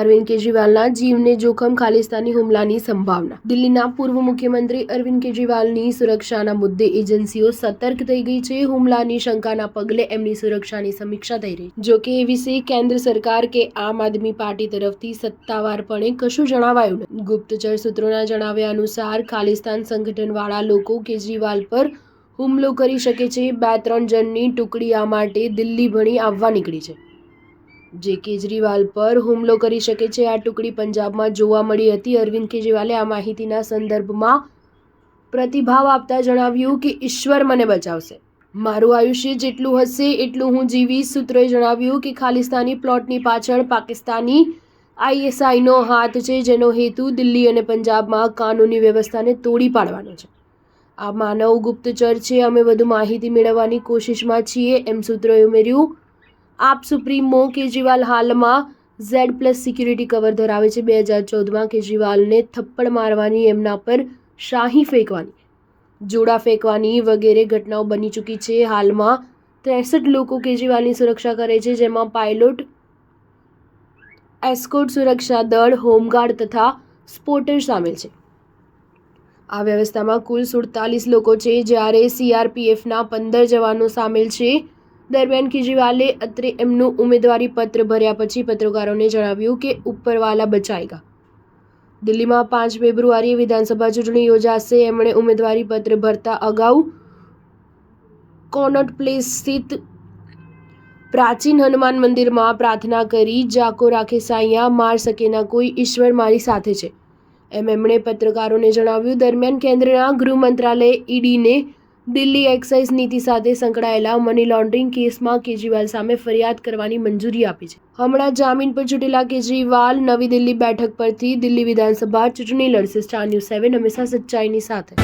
અરવિંદ કેજરીવાલના જીવને જોખમ, ખાલિસ્તાની હુમલાની સંભાવના। દિલ્હીના પૂર્વ મુખ્યમંત્રી અરવિંદ કેજરીવાલની સુરક્ષાના મુદ્દે એજન્સીઓ સતર્ક થઈ ગઈ છે। હુમલાની શંકાના પગલે એમની સુરક્ષાની સમીક્ષા થઈ રહી છે। જો કે એ વિશે કેન્દ્ર સરકાર કે આમ આદમી પાર્ટી તરફથી સત્તાવારપણે કશું જણાવાયું નથી। ગુપ્તચર સૂત્રોના જણાવ્યા અનુસાર ખાલિસ્તાન સંગઠનવાળા લોકો કેજરીવાલ પર હુમલો કરી શકે છે। 2-3 જણની ટુકડી આ માટે દિલ્હી ભણી આવવા નીકળી છે, જે કેજરીવાલ પર હુમલો કરી શકે છે। આ ટુકડી પંજાબમાં જોવા મળી હતી। અરવિંદ કેજરીવાલે આ માહિતીના સંદર્ભમાં પ્રતિભાવ આપતા જણાવ્યું કે ઈશ્વર મને બચાવશે, મારું આયુષ્ય જેટલું હશે એટલું હું જીવીશ। સૂત્રોએ જણાવ્યું કે ખાલિસ્તાની પ્લોટની પાછળ પાકિસ્તાની ISIનો હાથ છે, જેનો હેતુ દિલ્હી અને પંજાબમાં કાનૂની વ્યવસ્થાને તોડી પાડવાનો છે। આ માનવ ગુપ્તચર છે, અમે વધુ માહિતી મેળવવાની કોશિશમાં છીએ, એમ સૂત્રોએ ઉમેર્યું। આપ સુપ્રીમો કેજરીવાલ હાલમાં Z+ સિક્યુરિટી કવર ધરાવે છે। 2014માં કેજરીવાલને થપ્પડ મારવાની, એમના પર શાહી ફેંકવાની, જોડા ફેંકવાની વગેરે ઘટનાઓ બની ચૂકી છે। હાલમાં 63 લોકો કેજરીવાલની સુરક્ષા કરે છે, જેમાં પાયલોટ, એસ્કોર્ટ સુરક્ષા દળ, હોમગાર્ડ તથા સ્પોટર સામેલ છે। આ વ્યવસ્થામાં કુલ 47 લોકો છે, જ્યારે CRPFના 15 જવાનો સામેલ છે। દરમિયાન કેજરીવાલે અત્રે એમનું ઉમેદવારી પત્ર ભર્યા પછી પત્રકારોને જણાવ્યું કે ઉપરવાલા બચાએગા। દિલ્હીમાં 5 ફેબ્રુઆરીએ વિધાનસભા ચૂંટણી યોજાશે। એમણે ઉમેદવારી પત્ર ભરતા અગાઉ કોનોટ પ્લેસ સ્થિત પ્રાચીન હનુમાન મંદિરમાં પ્રાર્થના કરી, જાકો રાખે સાઈયા, માર સકેના કોઈ, ઈશ્વર મારી સાથે છે, એમ એમણે પત્રકારોને જણાવ્યું। દરમિયાન કેન્દ્રના ગૃહ મંત્રાલયે ઈડીને દિલ્હી એક્સાઇઝ નીતિ સાથે સંકળાયેલા મની લોન્ડરિંગ કેસમાં કેજરીવાલ સામે ફરિયાદ કરવાની મંજૂરી આપી છે। હમણાં જામીન પર છૂટેલા કેજરીવાલ નવી દિલ્હી બેઠક પરથી દિલ્હી વિધાનસભા ચૂંટણી લડશે। સ્ટાર ન્યૂઝ 7 હંમેશા સચ્ચાઈની સાથે।